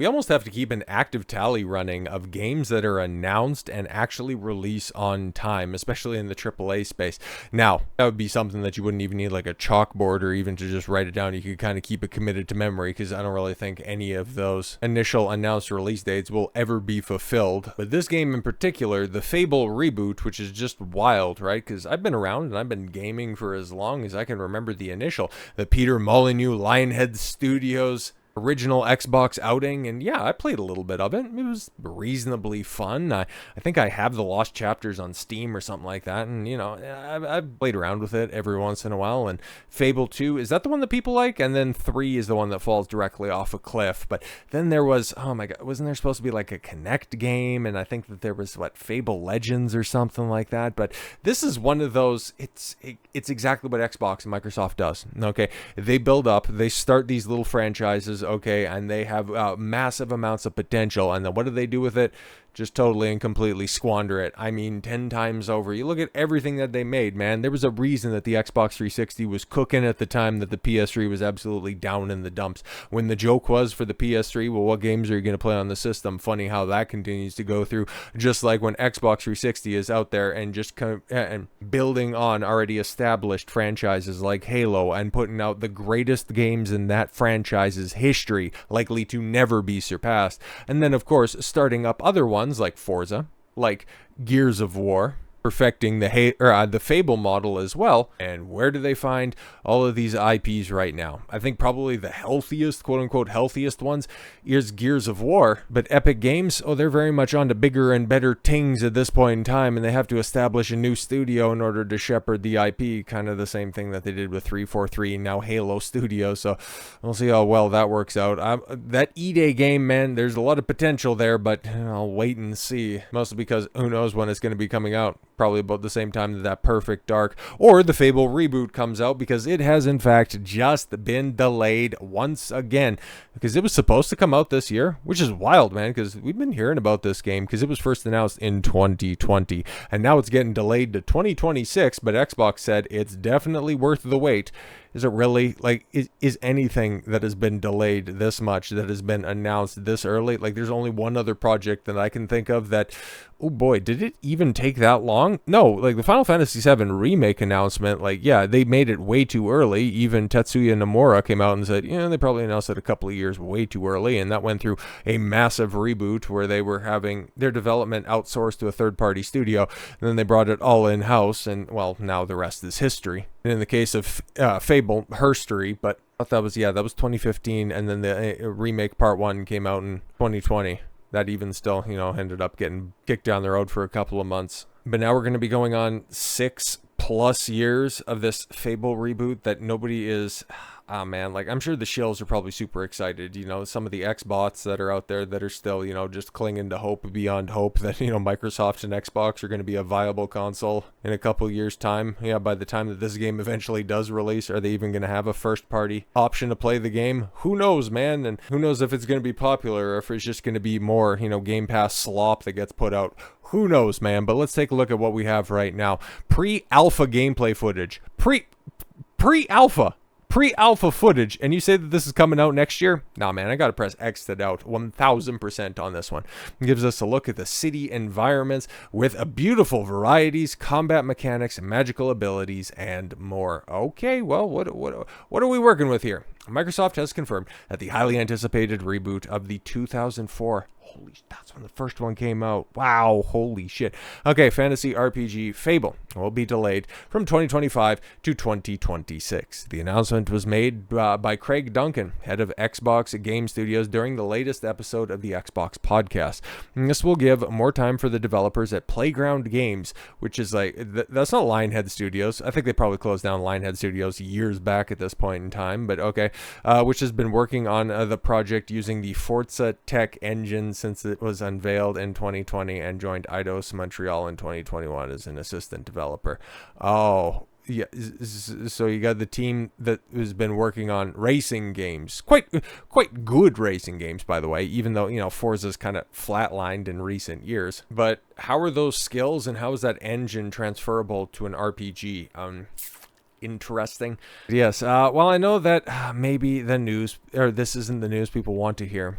We almost have to keep an active tally running of games that are announced and actually release on time, especially in the AAA space. Now, that would be something that you wouldn't even need like a chalkboard or even to just write it down. You could kind of keep it committed to memory, because I don't really think any of those initial announced release dates will ever be fulfilled. But this game in particular, the Fable Reboot, which is just wild, right? Because I've been around and I've been gaming for as long as I can remember the initial, the Peter Molyneux Lionhead Studios original Xbox outing, and yeah, I played a little bit of it. It was reasonably fun. I think I have the lost chapters on Steam or something like that, and you know, I've played around with it every once in a while. And Fable 2, is that the one that people like? And then 3 is the one that falls directly off a cliff. But then there was, oh my god, wasn't there supposed to be like a Kinect game? And I think that there was, what, Fable Legends or something like that. But this is one of those, it's exactly what Xbox and Microsoft does. Okay, they build up, they start these little franchises, okay, and they have massive amounts of potential, and then what do they do with it? Just totally and completely squander it. I mean, 10 times over. You look at everything that they made, man. There was a reason that the Xbox 360 was cooking at the time that the PS3 was absolutely down in the dumps. When the joke was for the PS3, well, what games are you going to play on the system? Funny how that continues to go through. Just like when Xbox 360 is out there and just and building on already established franchises like Halo and putting out the greatest games in that franchise's history, likely to never be surpassed. And then, of course, starting up other ones like Forza, like Gears of War, perfecting the Fable model as well. And where do they find all of these IPs right now? I think probably the healthiest, quote-unquote healthiest ones is Gears of War. But Epic Games, oh, they're very much on to bigger and better things at this point in time, and they have to establish a new studio in order to shepherd the IP, kind of the same thing that they did with 343 and now Halo Studio. So we'll see how well that works out. That E-Day game, man, there's a lot of potential there, but I'll wait and see. Mostly because who knows when it's going to be coming out. Probably about the same time that Perfect Dark or the Fable Reboot comes out, because it has in fact just been delayed once again, because it was supposed to come out this year, which is wild, man, because we've been hearing about this game because it was first announced in 2020 and now it's getting delayed to 2026, but Xbox said it's definitely worth the wait. Is it really? Like, is anything that has been delayed this much, that has been announced this early? Like, there's only one other project that I can think of that, oh boy, did it even take that long? No, like the Final Fantasy VII remake announcement, like, yeah, they made it way too early. Even Tetsuya Nomura came out and said, yeah, they probably announced it a couple of years way too early, and that went through a massive reboot where they were having their development outsourced to a third-party studio, and then they brought it all in-house, and, well, now the rest is history. And in the case of Fable, herstory, but I thought that was 2015, and then the remake part 1 came out in 2020. That even still, ended up getting kicked down the road for a couple of months. But now we're going to be going on 6+ years of this Fable reboot that nobody is... Ah, man, like, I'm sure the shills are probably super excited. Some of the Xbots that are out there that are still, just clinging to hope beyond hope that, Microsoft and Xbox are going to be a viable console in a couple years' time. Yeah, by the time that this game eventually does release, are they even going to have a first-party option to play the game? Who knows, man? And who knows if it's going to be popular or if it's just going to be more, Game Pass slop that gets put out. Who knows, man? But let's take a look at what we have right now. Pre-alpha gameplay footage. Pre-alpha footage, and you say that this is coming out next year? Nah, man, I gotta press X that out 1000% on this one. It gives us a look at the city environments with a beautiful varieties, combat mechanics, magical abilities, and more. Okay, well, what are we working with here? Microsoft has confirmed that the highly anticipated reboot of the 2004... Holy, that's when the first one came out. Wow, holy shit. Okay, fantasy RPG Fable will be delayed from 2025 to 2026. The announcement was made by Craig Duncan, head of Xbox Game Studios, during the latest episode of the Xbox podcast. And this will give more time for the developers at Playground Games, which is like, that's not Lionhead Studios. I think they probably closed down Lionhead Studios years back at this point in time, but okay. Which has been working on the project using the Forza Tech engine since it was unveiled in 2020 and joined Eidos Montreal in 2021 as an assistant developer. Oh, yeah. So you got the team that has been working on racing games, quite good racing games, by the way, even though, Forza's kind of flatlined in recent years. But how are those skills and how is that engine transferable to an RPG? interesting. Yes, well, I know that maybe the news, or this isn't the news people want to hear.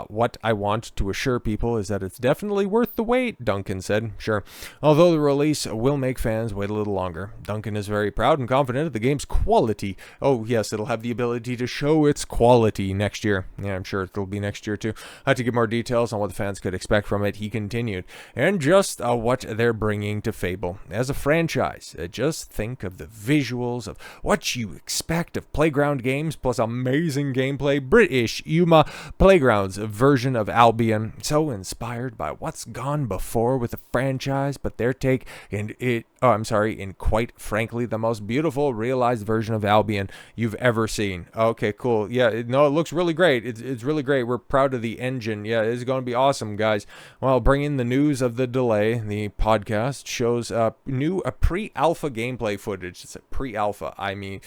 What I want to assure people is that it's definitely worth the wait, Duncan said. Sure. Although the release will make fans wait a little longer. Duncan is very proud and confident of the game's quality. Oh, yes, it'll have the ability to show its quality next year. Yeah, I'm sure it'll be next year too. To give more details on what the fans could expect from it, he continued. And just what they're bringing to Fable. As a franchise, just think of the visuals of what you expect of Playground Games plus amazing gameplay. British Yuma Playground's version of Albion, so inspired by what's gone before with the franchise, but their take in quite frankly the most beautiful realized version of Albion you've ever seen. Okay, cool. Yeah, no, it looks really great. It's really great. We're proud of the engine. Yeah, it's going to be awesome, guys. Well, bringing the news of the delay, the podcast shows new pre-alpha gameplay footage. It's a pre-alpha. I mean,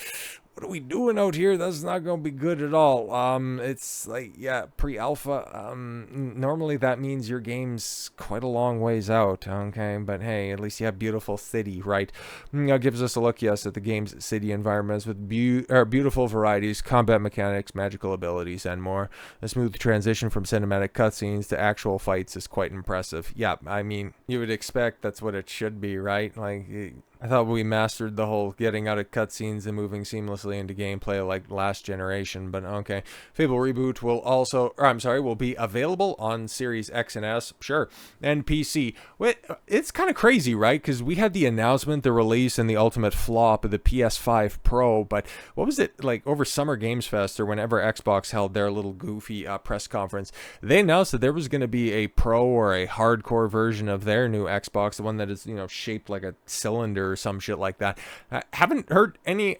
what are we doing out here? That's not going to be good at all. It's like, yeah, pre-alpha. Normally that means your game's quite a long ways out, okay? But hey, at least you have beautiful city, right? Gives us a look, yes, at the game's city environments with beautiful varieties, combat mechanics, magical abilities, and more. The smooth transition from cinematic cutscenes to actual fights is quite impressive. Yeah, I mean, you would expect that's what it should be, right? Like, I thought we mastered the whole getting out of cutscenes and moving seamlessly into gameplay like last generation, but okay. Fable Reboot will be available on Series X and S, sure, and PC. It's kind of crazy, right? Because we had the announcement, the release, and the ultimate flop of the PS5 Pro, but what was it, like over Summer Games Fest or whenever Xbox held their little goofy press conference, they announced that there was going to be a Pro or a hardcore version of their new Xbox, the one that is, shaped like a cylinder or some shit like that. I haven't heard any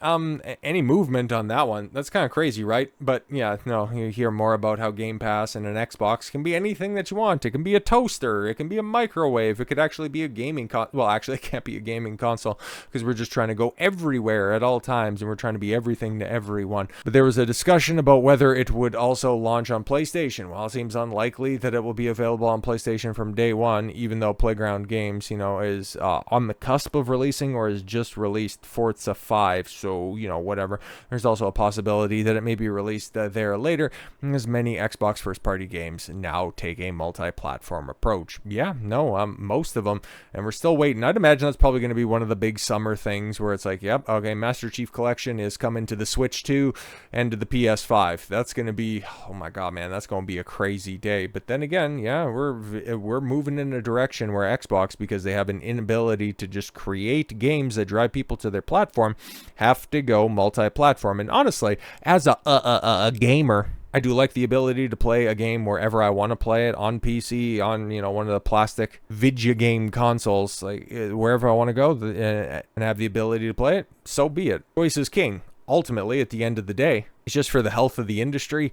movement on that one. That's kind of crazy, right? But yeah, no, you hear more about how Game Pass and an Xbox can be anything that you want. It can be a toaster, it can be a microwave, it could actually be a gaming well, actually it can't be a gaming console because we're just trying to go everywhere at all times and we're trying to be everything to everyone. But there was a discussion about whether it would also launch on PlayStation. Well, it seems unlikely that it will be available on PlayStation from day one, even though Playground Games, is on the cusp of releasing or has just released Forza 5, so whatever. There's also a possibility that it may be released there later, as many Xbox first-party games now take a multi-platform approach. Yeah, no, most of them, and we're still waiting. I'd imagine that's probably going to be one of the big summer things where it's like, yep, okay, Master Chief Collection is coming to the Switch 2 and to the PS5. That's going to be, oh my god, man, that's going to be a crazy day. But then again, yeah, we're moving in a direction where Xbox, because they have an inability to just create games that drive people to their platform, have to go multi-platform. And honestly, as a gamer, I do like the ability to play a game wherever I want to play it, on PC, on one of the plastic video game consoles, like wherever I want to go and have the ability to play it. So be it. Choice is king. Ultimately, at the end of the day, it's just for the health of the industry.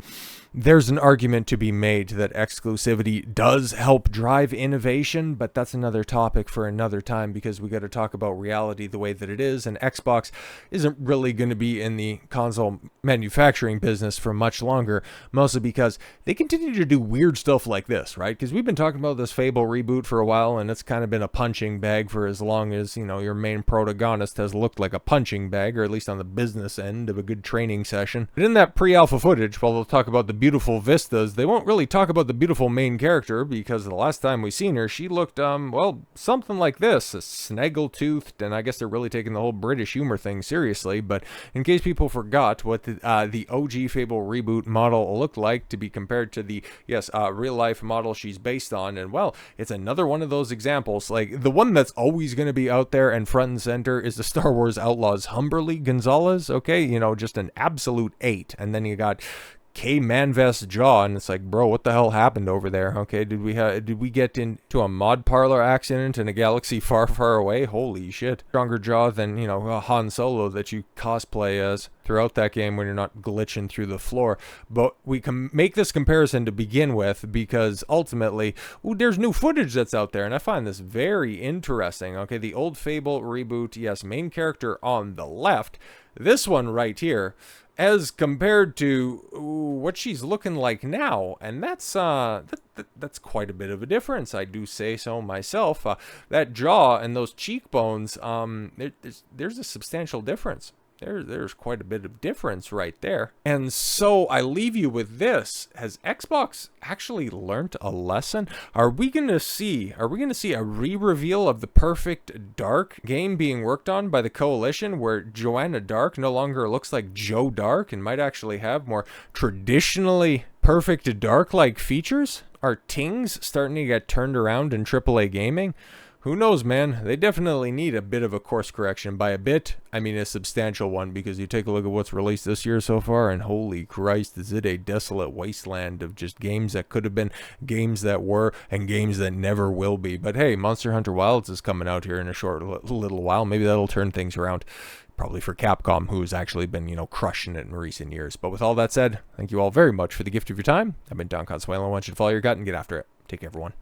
There's an argument to be made that exclusivity does help drive innovation, but that's another topic for another time because we got to talk about reality the way that it is, and Xbox isn't really going to be in the console manufacturing business for much longer, mostly because they continue to do weird stuff like this, right? Because we've been talking about this Fable reboot for a while, and it's kind of been a punching bag for as long as, your main protagonist has looked like a punching bag, or at least on the business end of a good training session. But in that pre-alpha footage, while they'll talk about the beautiful vistas, they won't really talk about the beautiful main character, because the last time we seen her, she looked, something like this, a snaggle-toothed, and I guess they're really taking the whole British humor thing seriously, but in case people forgot what the OG Fable Reboot model looked like to be compared to the, real-life model she's based on, and well, it's another one of those examples. Like, the one that's always going to be out there and front and center is the Star Wars Outlaws Humberly Gonzalez, okay? Just an absolute 8, and then you got K Manvest Jaw, and it's like, bro, what the hell happened over there? Okay, did we get into a mod parlor accident in a galaxy far, far away? Holy shit. Stronger jaw than, a Han Solo that you cosplay as throughout that game when you're not glitching through the floor. But we can make this comparison to begin with because ultimately, there's new footage that's out there, and I find this very interesting. Okay, the old Fable reboot, yes, main character on the left. This one right here, as compared to what she's looking like now, and that's quite a bit of a difference. I do say so myself. That jaw and those cheekbones, there's a substantial difference. there's quite a bit of difference right there. And so I leave you with this. Has Xbox actually learned a lesson? Are we going to see a re-reveal of the Perfect Dark game being worked on by the Coalition, where Joanna Dark no longer looks like Joe Dark and might actually have more traditionally Perfect Dark-like features? Are tings starting to get turned around in AAA gaming? Who knows, man? They definitely need a bit of a course correction. By a bit, I mean a substantial one, because you take a look at what's released this year so far, and holy Christ, is it a desolate wasteland of just games that could have been, games that were, and games that never will be. But hey, Monster Hunter Wilds is coming out here in a short little while. Maybe that'll turn things around. Probably for Capcom, who's actually been, crushing it in recent years. But with all that said, thank you all very much for the gift of your time. I've been Don Consuelo. I want you to follow your gut and get after it. Take care, everyone.